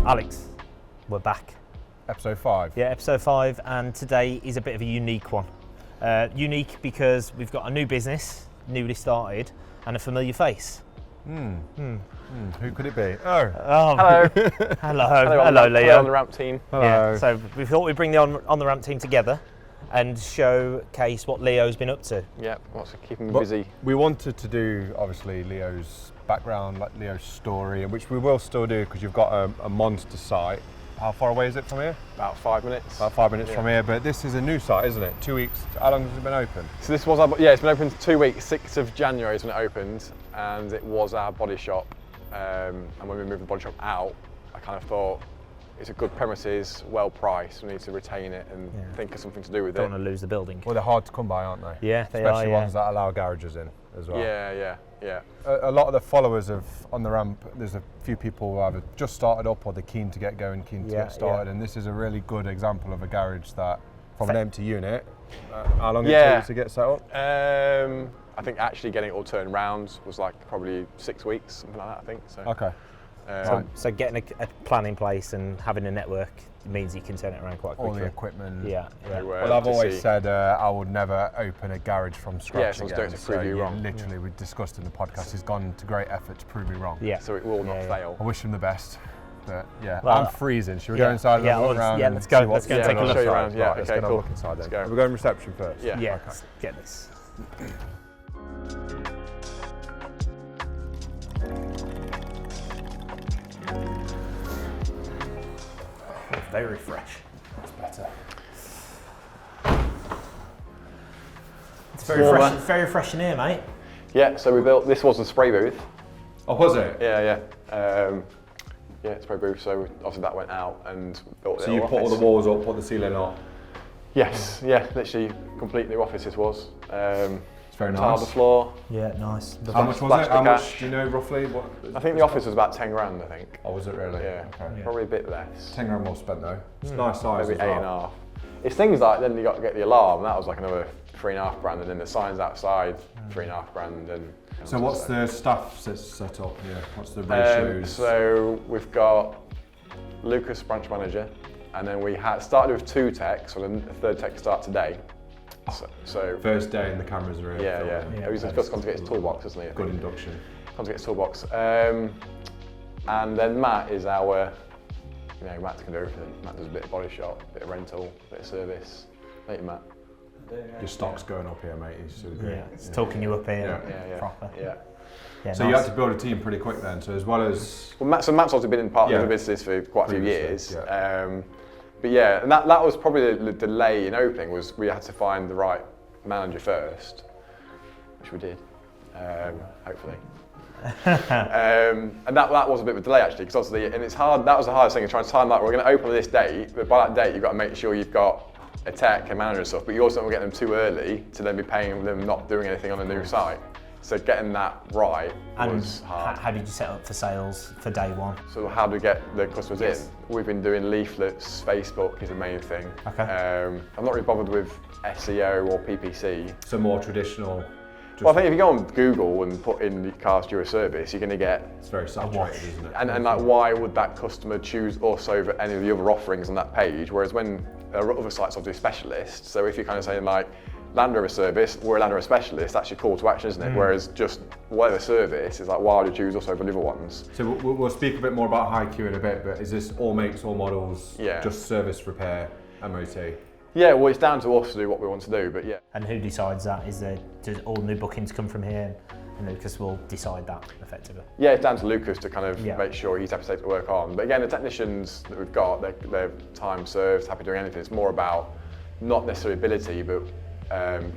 Alex, we're back. Episode 5. Yeah, episode 5, and today is a bit of a unique one. Unique because we've got a new business, newly started, and a familiar face. Who could it be? Oh, Hello. Hello, Leo. On the ramp team. hello. Yeah, so we thought we'd bring the on the ramp team together and showcase what Leo's been up to. Yeah, what's keeping me But busy? we wanted to do, obviously, Leo's background, like Leo's story, which we will still do because you've got a monster site. How far away is it from here? About 5 minutes. About 5 minutes from here, but this is a new site, isn't it? 2 weeks. How long has it been open? So this was it's been open 2 weeks. 6th of January is when it opened, and it was our body shop. And when we moved the body shop out, I kind of thought it's a good premises, well priced. We need to retain it and think of something to do with Don't it. want to lose the building. Well, they're hard to come by, aren't they? Yeah, they Especially are. ones that allow garages in as well. Yeah. A lot of the followers of On the Ramp, there's a few people who either just started up or they're keen to get going, keen to get started, and this is a really good example of a garage that, from an empty unit, how long did it take you to get set up? I think actually getting it all turned round was like probably 6 weeks, something like that, I think. So. Okay. So getting a plan in place and having a network means you can turn it around quite quickly. All the equipment. Yeah. Well, I've always said I would never open a garage from scratch someone's again. doing it to prove you wrong. Literally, we discussed in the podcast, he's gone to great effort to prove me wrong. Yeah. So it will not fail. I wish him the best. But yeah, Well, I'm freezing. Should we go inside and look around? Yeah, let's go. Let's go and take a I'll look. show you around. Yeah, Let's okay, go cool. look inside then. Let's go. We're going reception first. Yeah. Yeah, Okay. let's get this. Very fresh. That's better. It's very fresh in here, mate. Yeah, so we built, this was a spray booth. Oh, was it? Yeah. Spray booth, so obviously that went out and built So you put all the walls up, put the ceiling up. Yes, yeah, literally complete new office this was. It's very Tiled the nice. floor. Yeah, nice. How much was Splash it? the How much cash. do you know roughly? What? I think the office was about 10 grand, I think. Oh, was it really? Yeah, Okay. probably a bit less. 10 grand well spent though. It's a nice size Maybe as well. 8.5. It's things like, then you got to get the alarm, that was like another 3.5 grand, and then the signs outside, 3.5 grand. And So what's the staff set up here? What's the ratios? So we've got Lucas, branch manager, and then we started with 2 techs, so the third tech start today. So First day and the cameras are in. yeah. He's just gone to get his toolbox, hasn't he? Good induction. Gone to get his toolbox. And then Matt is our, Matt can do everything. Matt does a bit of body shop, a bit of rental, a bit of service. Thank you, Matt. Your stock's going up here, mate. He's super good. It's talking you up here. Yeah. Proper. Yeah. So you had to build a team pretty quick then. So as well as Well, Matt's obviously been in part of the business for quite a few Previously, years. But yeah, and that was probably the delay in opening, was we had to find the right manager first, which we did, hopefully. And that was a bit of a delay actually, because obviously, and it's hard, that was the hardest thing, is trying to time that. We're going to open on this date, but by that date you've got to make sure you've got a tech, a manager and stuff, but you also don't want to get them too early to then be paying them not doing anything on a new site. So getting that right was hard. How did you set up for sales for day one? So how do we get the customers in? We've been doing leaflets, Facebook is the main thing. Okay. I'm not really bothered with SEO or PPC. so more traditional. Well, I think if you go on Google and put in the cars due a service, you're going to get, It's very saturated, isn't it? and like, why would that customer choose us over any of the other offerings on that page? Whereas when there are other sites obviously specialists, so if you're kind of saying like, Land Rover service, we're a Land Rover specialist, that's your call to action, isn't it? Whereas just whatever service is like, why would you choose us over the other ones? So we'll speak a bit more about HiQ in a bit, but is this all makes, all models, Yeah. just service, repair, MOT? Yeah, well, it's down to us to do what we want to do, but yeah. And who decides that? Does all new bookings come from here? And Lucas will decide that effectively. Yeah, it's down to Lucas to kind of Yeah. make sure he's happy to take the work on. But again, the technicians that we've got, they're time served, happy doing anything. It's more about not necessarily ability, but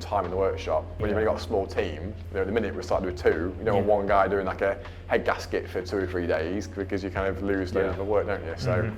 time in the workshop. When you've only got a small team, the minute we start with 2, you don't want one guy doing like a head gasket for 2 or 3 days, because you kind of lose loads of the work, don't you? So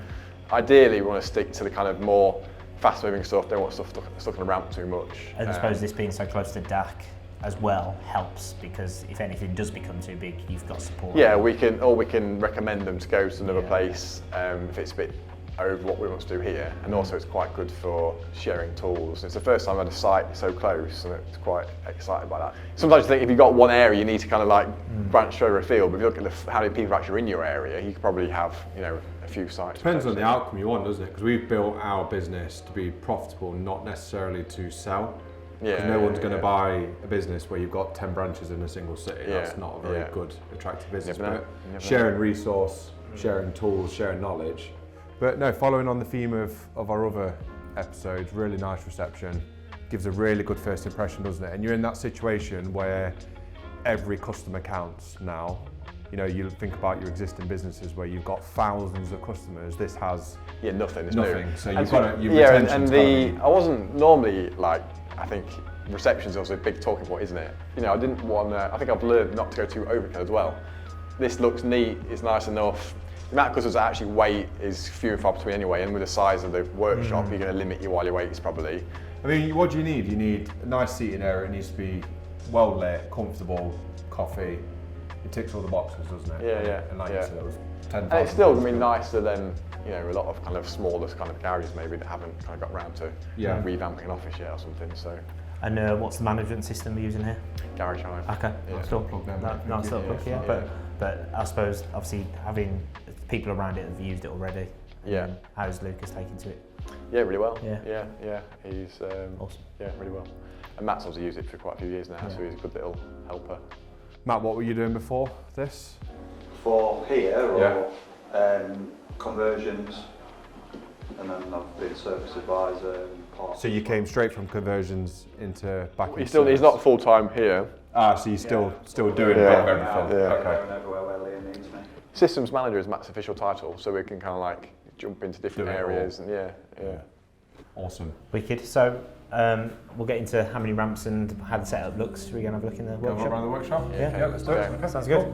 ideally, we want to stick to the kind of more fast-moving stuff. Don't want stuff stuck on the ramp too much. And I suppose this being so close to Dack as well helps, because if anything does become too big, you've got support. Yeah, we can recommend them to go to another place if it's a bit over what we want to do here, and also it's quite good for sharing tools. It's the first time I've had a site so close, and it's quite excited by that. Sometimes you think if you've got one area, you need to kind of like branch further afield, but if you look at how many people are actually in your area, you could probably have, you know, a few sites. Depends on the outcome you want, doesn't it? Because we've built our business to be profitable, not necessarily to sell. Because no one's going to buy a business where you've got 10 branches in a single city. That's not a very good, attractive business. But sharing resource, sharing tools, sharing knowledge. But no, following on the theme of our other episodes, really nice reception, gives a really good first impression, doesn't it? And you're in that situation where every customer counts now. You know, you think about your existing businesses where you've got thousands of customers. This has nothing. It's nothing. new. So you've got to, I wasn't normally like, I think reception's also a big talking point, isn't it? You know, I didn't want to, I think I've learned not to go too overkill as well. This looks neat, it's nice enough. The amount of customers that actually wait is few and far between anyway, and with the size of the workshop, you're going to limit your while you wait probably. I mean, what do you need? You need a nice seating area, it needs to be well lit, comfortable, coffee. It ticks all the boxes, doesn't it? Yeah. And like you said, it was 10,000. And it's still going to be nicer than, you know, a lot of kind of smaller kind of garages maybe that haven't kind of got around to revamping an office yet or something. So. And what's the management system we're using here? Garage Hive. Okay, nice little plug. Nice little plug, yeah. But I suppose obviously having people around it have used it already. Yeah. How's Lucas taken to it? Yeah, really well. Yeah. He's awesome. Yeah, really well. And Matt's obviously used it for quite a few years now, so he's a good little helper. Matt, what were you doing before this? For here, or conversions, and then I've been service advisor and parts. So you came straight from conversions into back into He's not full time here. So you're still doing a bit of everything. Going everywhere where Leah needs me. Systems manager is Matt's official title, so we can kind of like jump into different areas and yeah. Awesome. Wicked. So we'll get into how many ramps and how the setup looks. We're going to have a look in the workshop. Go around the workshop? Yeah, let's do it. Okay. Sounds good.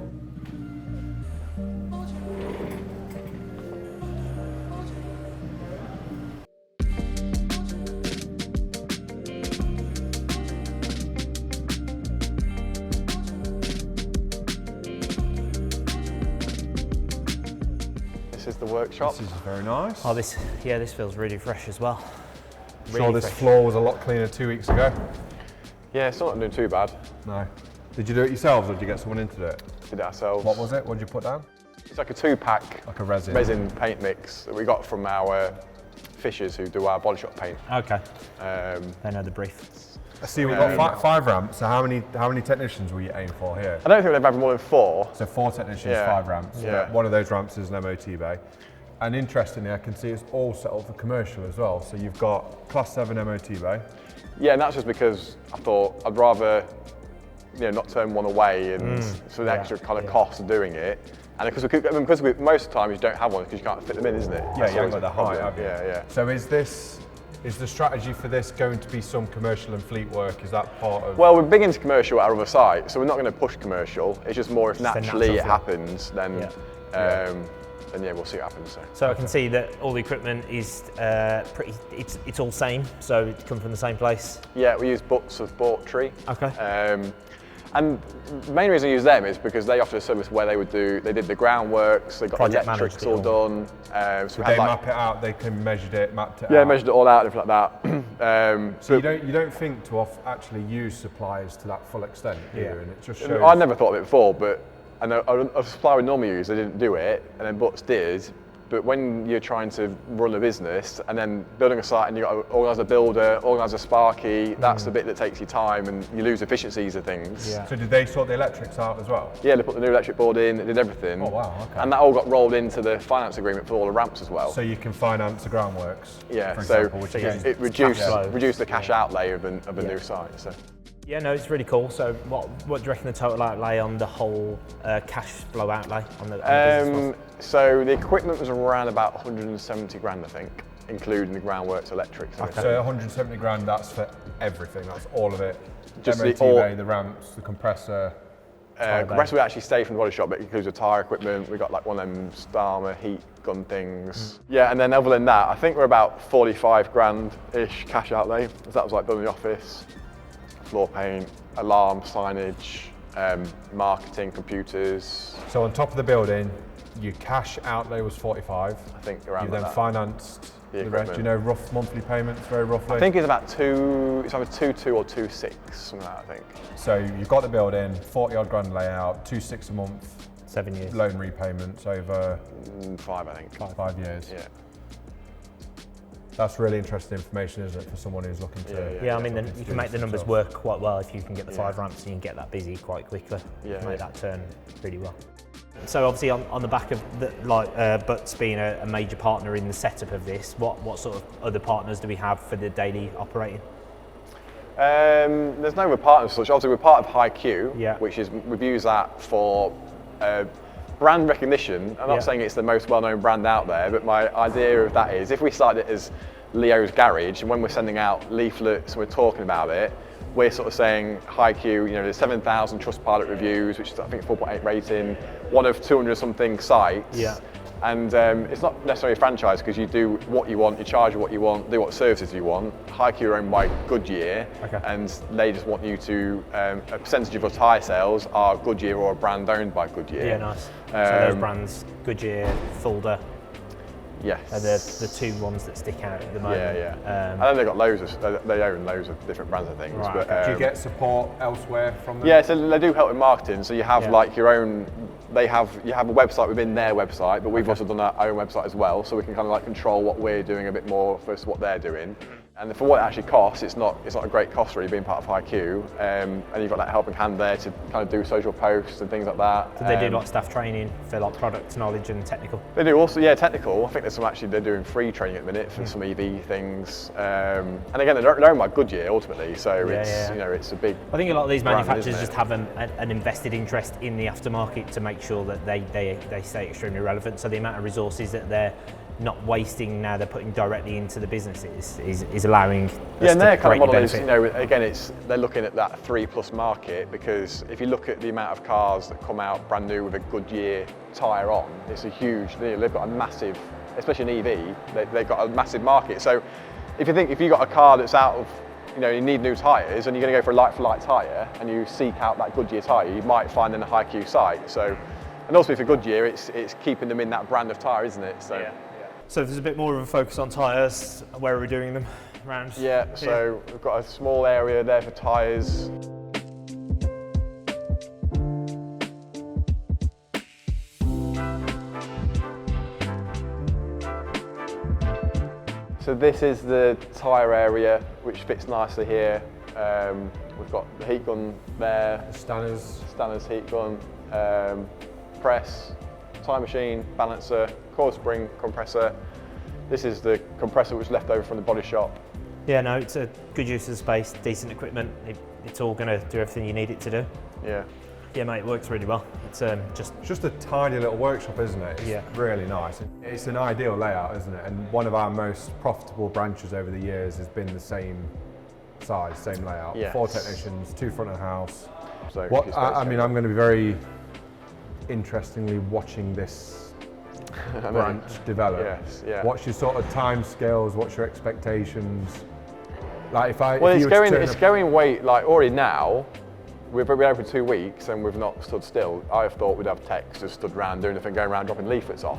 This is the workshop. This is very nice. Oh, this feels really fresh as well. Sure, this floor was a lot cleaner 2 weeks ago. Yeah, it's not doing too bad. No. Did you do it yourselves or did you get someone in to do it? Did it ourselves. What was it? What did you put down? It's like a 2-pack Like a resin paint mix that we got from our fishers who do our body shop paint. Okay. They know the brief. I see we've got 5 ramps, so how many technicians were you aiming for here? I don't think they've had more than 4. So 4 technicians, 5 ramps. Yeah. One of those ramps is an MOT bay. And interestingly, I can see it's all set up for commercial as well. So you've got Class 7 MOT bay. Yeah, and that's just because I thought I'd rather, not turn one away and for the extra kind of cost of doing it. And because most of the time you don't have one because you can't fit them in, isn't it? Yeah, you haven't got the height, have you? Yeah. So is the strategy for this going to be some commercial and fleet work? Is that part of? Well, we're big into commercial at our other site, so we're not going to push commercial. It's just more if naturally it happens, then we'll see what happens. So I can see that all the equipment is it's all same, so it come from the same place. Yeah, we use butts of Tree. Okay. And the main reason we use them is because they offer a service where they did the groundworks, they got Project the electrics all done. So they map it out, they can measure it, mapped it out. Yeah, measured it all out, everything like that. So you don't think to actually use suppliers to that full extent, do you? And it just shows. I never thought of it before, but I know a supplier we normally use, they didn't do it, and then Butts did. But when you're trying to run a business and then building a site and you've got to organise a builder, organise a sparky, that's the bit that takes you time and you lose efficiencies of things. Yeah. So did they sort the electrics out as well? Yeah, they put the new electric board in, they did everything. Oh wow, okay. And that all got rolled into the finance agreement for all the ramps as well. So you can finance the groundworks, for example, which it reduced the cash outlay of a new site. So. Yeah, no, it's really cool. So what do you reckon the total outlay on the whole cash flow outlay on the business was? So the equipment was around about 170 grand, I think, including the groundworks, electrics. Okay. So 170 grand, that's for everything, that's all of it. Just MOT bay, the ramps, the compressor. Compressor we actually stay from the body shop, but it includes the tyre equipment. We got like one of them Starmer heat gun things. Yeah, and then other than that, I think we're about 45 grand-ish cash outlay. That was like building the office, floor paint, alarm, signage, marketing, computers. So on top of the building, your cash outlay was 45. I think around You then that. financed The the rest. Do you know rough monthly payments, very roughly? I think it's about it's either 2.2 or 2.6, something like that, I think. So you've got the building, 40 odd grand layout, 2.6 a month, 7 years. loan repayments over 5, I think. 5 years. Yeah. That's really interesting information, isn't it, for someone who's looking to... Yeah, I mean, looking to you do can make this the numbers themselves. work quite well if you can get the Yeah. 5 ramps and you can get that busy quite quickly. Yeah, Make yeah. that turn really well. So obviously on the back of Butts being a major partner in the setup of this, what sort of other partners do we have for the daily operating? There's no other partners such. Obviously, we're part of HiQ, Yeah. which is we've used that for brand recognition. I'm not Yeah. saying it's the most well-known brand out there, but my idea of that is if we started it as Leo's Garage, and when we're sending out leaflets and we're talking about it, we're sort of saying HiQ, you know, there's 7,000 Trustpilot reviews, which is I think 4.8 rating, one of 200 something sites. Yeah. And it's not necessarily a franchise because you do what you want, you charge what you want, do what services you want. HiQ are owned by Goodyear, Okay. and they just want you to, a percentage of your tyre sales are Goodyear or a brand owned by Goodyear. Yeah, nice. So those Um, brands, Goodyear, Fulda, Yes. are the 2 ones that stick out at the moment. Yeah, yeah. I know they've got they own loads of different brands, I think. Right, But, okay. Do you get support elsewhere from them? Yeah, so they do help with marketing. So you have Yeah. like your own. You have a website within their website, but we've also done our own website as well, so we can kind of like control what we're doing a bit more versus what they're doing. And for what it actually costs, it's not a great cost really being part of HiQ. And you've got that helping hand there to kind of do social posts and things like that. Do they do like staff training for like product knowledge and technical? They do also, yeah, technical. I think there's some actually, they're doing free training at the minute for some EV things. And again, they're owned by Goodyear ultimately, so it's, you know, it's a big. I think a lot of these brand, manufacturers isn't it? just have an invested interest in the aftermarket to make sure that they stay extremely relevant. So the amount of resources that they're not wasting now they're putting directly into the businesses is allowing us Yeah, and their to kind of greatly model is, benefit. you know, again, they're looking at that 3+ market because if you look at the amount of cars that come out brand new with a Goodyear tyre on, it's a huge, they've got a massive, especially an EV, they've got a massive market. So if you've got a car that's out of, you know, you need new tyres and you're going to go for a like-for-like tyre and you seek out that Goodyear tyre, you might find in a HiQ site. So, and also for Goodyear, it's keeping them in that brand of tyre, isn't it? So. Yeah. So there's a bit more of a focus on tyres. Where are we doing them? Around? Yeah, so we've got a small area there for tyres. So this is the tyre area, which fits nicely here. We've got the heat gun there, Stanners heat gun, press, tyre machine, balancer, coil spring, compressor. This is the compressor which is left over from the body shop. Yeah, no, it's a good use of the space, decent equipment. It's all going to do everything you need it to do. Yeah. Yeah, mate, it works really well. It's Just a tiny little workshop, isn't it? It's Yeah. really nice. It's an ideal layout, isn't it? And one of our most profitable branches over the years has been the same size, same layout. Yes. 4 technicians, 2 front of house. So What I mean, I'm going to be very interestingly watching this branch develop. Yes, yeah. What's your sort of time scales? What's your expectations? Like Well, if it's you were to turn it's up- going way, like already now, we've been open 2 weeks and we've not stood still. I have thought we'd have techs just stood around doing nothing, going around dropping leaflets off.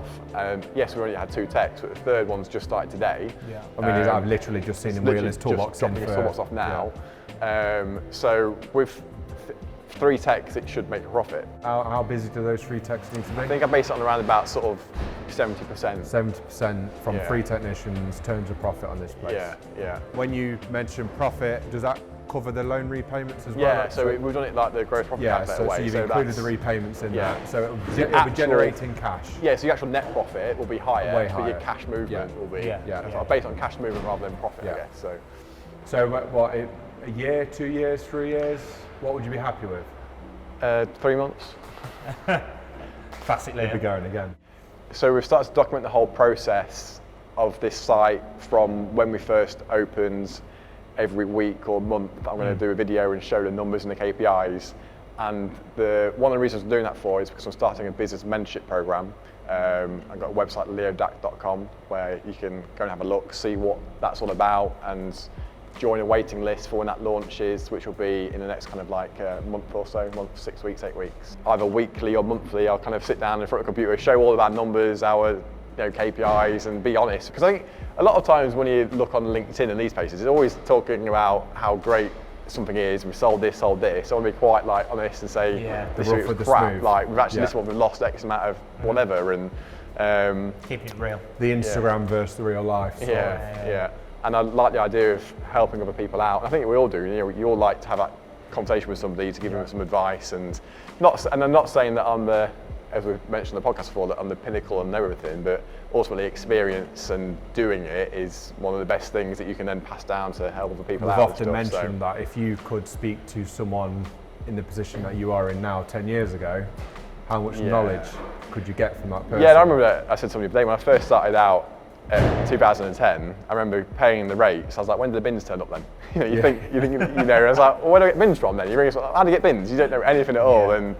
Yes, we already had 2 techs, but the third one's just started today. Yeah. I mean, I've literally just seen him wheel his toolbox in dropping his for- toolbox off now. yeah. So with 3 techs, it should make a profit. How busy do those 3 techs need to be? I think I base it on around about sort of 70%. 70% from Yeah. 3 technicians turns a profit on this place. Yeah, yeah. When you mention profit, does that cover the loan repayments as well? Yeah, so we've done it like the gross profit yeah, calculator so way. you've so included that's- the repayments in yeah. that. So it'll The be actual- generating cash. Yeah, so your actual net profit will be higher, Way but your higher. cash movement Yeah. will be Yeah. so based on cash movement rather than profit, Yeah. I guess. So So what, a year, 2 years, 3 years? What would you be happy with? 3 months. classically. We'll be going again. So we've started to document the whole process of this site from when we first opened. Every week or month, I'm going to do a video and show the numbers and the KPIs. And one of the reasons I'm doing that for is because I'm starting a business mentorship program. I've got a website, leodack.com, where you can go and have a look, see what that's all about, and join a waiting list for when that launches, which will be in the next kind of like month or so, 6 weeks, 8 weeks. Either weekly or monthly, I'll kind of sit down in front of a computer, show all of our numbers, our KPIs, and be honest. Because I think a lot of times when you look on LinkedIn and these places, it's always talking about how great something is, we sold this. I want to be quite like honest and say this week was crap. Like we've actually this month we've lost X amount of whatever, and keeping it real. The Instagram versus the real life. Yeah. And I like the idea of helping other people out. I think we all do. You all like to have that conversation with somebody to give them some advice, and I'm not saying that I'm the, as we've mentioned on the podcast before, that I'm the pinnacle and know everything, but ultimately experience and doing it is one of the best things that you can then pass down to help other people out. We've often mentioned that if you could speak to someone in the position that you are in now 10 years ago, how much knowledge could you get from that person? Yeah, and I remember that I said to somebody today when I first started out in 2010, I remember paying the rates. I was like, when did the bins turn up then? You think, I was like, well, where do I get bins from then? You ring us, how do you get bins? You don't know anything at all. And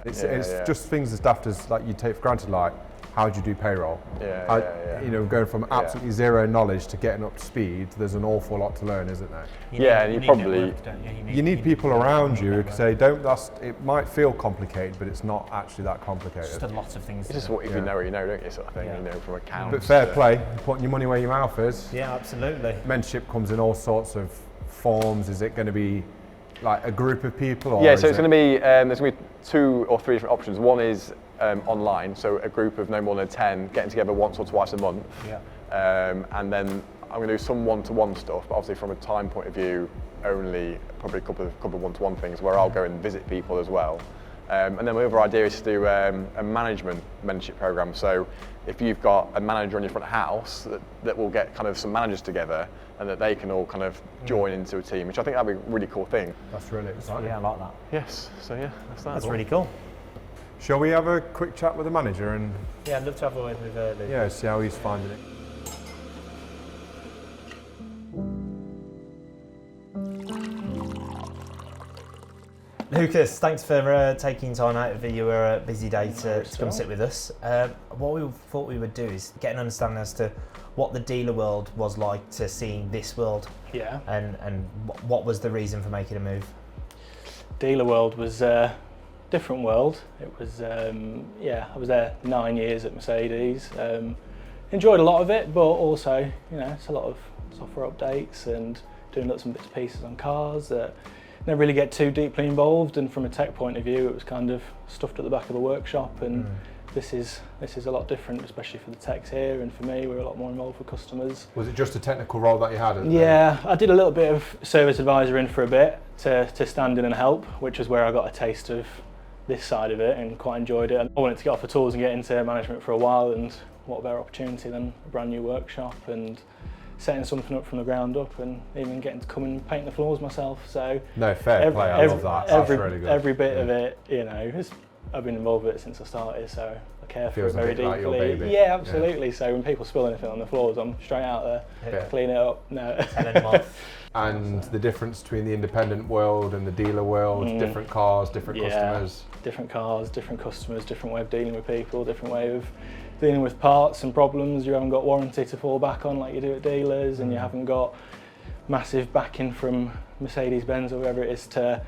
it's just things as daft as like you take for granted, like how do you do payroll? Going from absolutely zero knowledge to getting up to speed, there's an awful lot to learn, isn't there? You need people around you who can say, it might feel complicated, but it's not actually that complicated. Just a lot of things. It's just what if you know what you know, don't you, sort of thing, from accounts. But fair play, you're putting your money where your mouth is. Yeah, absolutely. Mentorship comes in all sorts of forms. Is it going to be like a group of people? Or so it's going to be, there's going to be 2 or 3 different options. One is online, so a group of no more than 10 getting together once or twice a month. And then I'm going to do some one-to-one stuff, but obviously from a time point of view, only probably a couple of one-to-one things where I'll go and visit people as well. And then my other idea is to do a management mentorship program. So if you've got a manager on your front of house that will get kind of some managers together and that they can all kind of join into a team, which I think that'd be a really cool thing. That's really exciting. Yeah, I like that. Yes, so that's that. That's really cool. Shall we have a quick chat with the manager and I'd love to have a word with Luke. Yeah, see how he's finding it. Lucas, thanks for taking time out of your busy day to come sit with us. What we thought we would do is get an understanding as to what the dealer world was like to seeing this world. Yeah. And what was the reason for making a move? Dealer world was a different world. It was, I was there 9 years at Mercedes. Enjoyed a lot of it, but also, it's a lot of software updates and doing lots of bits and pieces on cars that never really get too deeply involved. And from a tech point of view, it was kind of stuffed at the back of the workshop. And this is a lot different, especially for the techs here. And for me, we're a lot more involved with customers. Was it just a technical role that you had? Yeah, I did a little bit of service advisor in for a bit to stand in and help, which is where I got a taste of this side of it and quite enjoyed it. I wanted to get off the tools and get into management for a while, and what a better opportunity than a brand new workshop and setting something up from the ground up, and even getting to come and paint the floors myself. So no, fair play, I love that. That's really good. Every bit of it, I've been involved with it since I started, so I care for it very deeply. Like your baby. Yeah, absolutely. Yeah. So when people spill anything on the floors, I'm straight out there, clean it up. No. Telling them off. And the difference between the independent world and the dealer world, different cars, different customers. Different cars, different customers, different way of dealing with people, different way of dealing with parts and problems. You haven't got warranty to fall back on like you do at dealers, and you haven't got massive backing from Mercedes-Benz or whatever it is to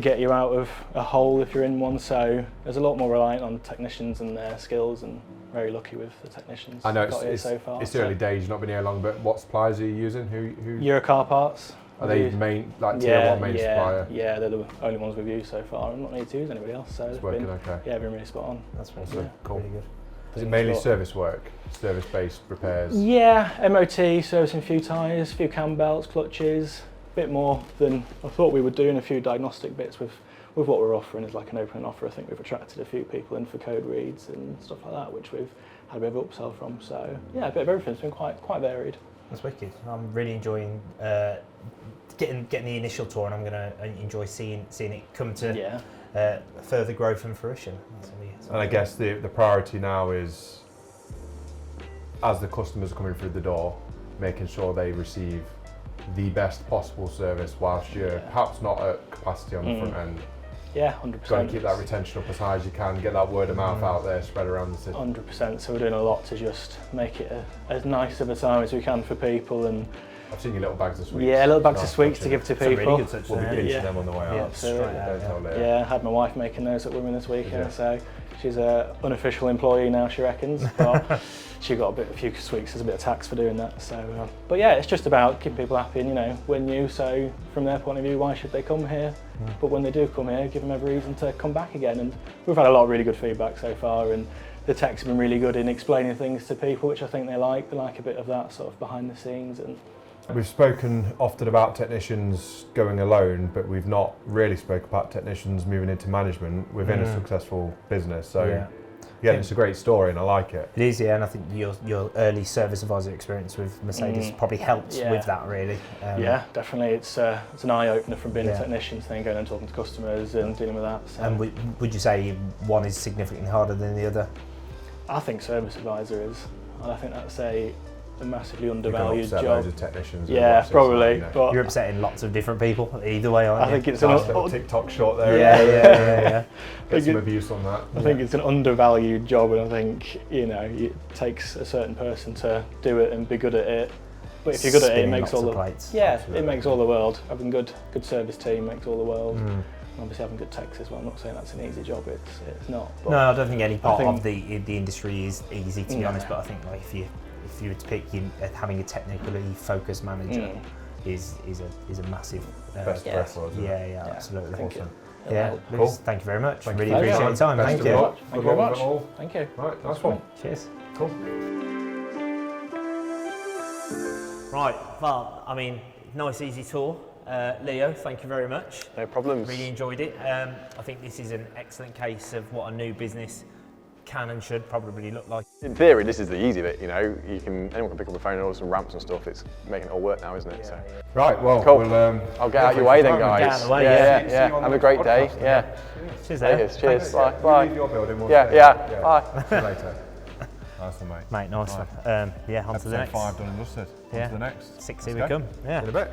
get you out of a hole if you're in one. So there's a lot more reliant on technicians and their skills, and very lucky with the technicians. I know so far. It's early days, you've not been here long, but what suppliers are you using? Who? Eurocar parts. Are they main, like tier 1 main supplier? Yeah, they're the only ones we've used so far. I'm not need to use anybody else. So it's working okay. Yeah, been really spot on. That's awesome. Yeah, cool. Really good. Is it mainly service work, service-based repairs? Yeah, MOT, servicing a few tyres, a few cam belts, clutches, a bit more than I thought we would do, and a few diagnostic bits with what we're offering is like an open offer. I think we've attracted a few people in for code reads and stuff like that, which we've had a bit of upsell from. So yeah, a bit of everything. It's been quite varied. That's wicked. I'm really enjoying getting the initial tour, and I'm going to enjoy seeing it come to further growth and fruition. And I guess the priority now is, as the customers are coming through the door, making sure they receive the best possible service whilst you're perhaps not at capacity on the front end. Yeah, 100%. Got to keep that retention up as high as you can, get that word of mouth out there, spread around the city. 100%, so we're doing a lot to just make it as nice of a time as we can for people, and I've seen your little bags of sweets. Yeah, little bags of Nice, sweets to actually. give to Some really people. good touch We'll be there. pinching Yeah. them on the way out. Yeah, absolutely. Don't tell Leah. Yeah, I had my wife making those at Women this weekend, Yeah. so she's an unofficial employee now, she reckons. But she got a few sweets, there's a bit of tax for doing that. So, but yeah, it's just about keeping people happy, and we're new, so from their point of view, why should they come here? But when they do come here, give them every reason to come back again. And we've had a lot of really good feedback so far, and the techs have been really good in explaining things to people, which I think they like. They like a bit of that sort of behind the scenes. And We've spoken often about technicians going alone, but we've not really spoken about technicians moving into management within a successful business. So yeah, it's a great story and I like it. It is, yeah, and I think your early service advisor experience with Mercedes probably helped with that, really. Yeah, definitely. It's an eye-opener from being a technician to then going and talking to customers and dealing with that. So. And would you say one is significantly harder than the other? I think service advisor is. And I think that's a massively You're undervalued gonna upset job. loads of technicians. Yeah, probably. But You're upsetting lots of different people either way, aren't I you? think it's Nice little TikTok short there. Yeah. Get some abuse on that. I think it's an undervalued job, and I think it takes a certain person to do it and be good at it. But if you're good at it, it Spinning makes lots all of the plates. yeah, Absolutely. it makes all the world. Having good service team makes all the world. And obviously having good techs as well. I'm not saying that's an easy job. It's not. But No, I don't think any part think- of the industry is easy, to be No. honest. But I think if you were to pick having a technically focused manager is a massive Best Yeah. press, wasn't it? yeah, absolutely. Thank you. Awesome. Yeah, Cool. Lucas, thank you very much. Thank Really you. appreciate your time. Best Thank of you. luck. Thank Good you very luck with much. it all. Thank you. Right, nice one. Cheers. Cool. Right, well, I mean, nice easy tour. Leo, thank you very much. No problems. Really enjoyed it. I think this is an excellent case of what a new business can and should probably look like. In theory, this is the easy bit. Anyone can pick up the phone and order some ramps and stuff. It's making it all work now, isn't it? So. Right, well, Cool. we'll, I'll get out your way then, guys. Get out of the way, yeah. See you on Have the a great day. podcast, Yeah. Cheers, There it Leo. is. Cheers. Bye. You Bye. leave your building, we'll Yeah, stay. yeah. Bye. See you later. Nice one, mate. Mate, nice one. Yeah, on to the Episode next. 5 done and dusted. On Yeah. to the next. 6, Let's here we go. come. Yeah. See you in a bit.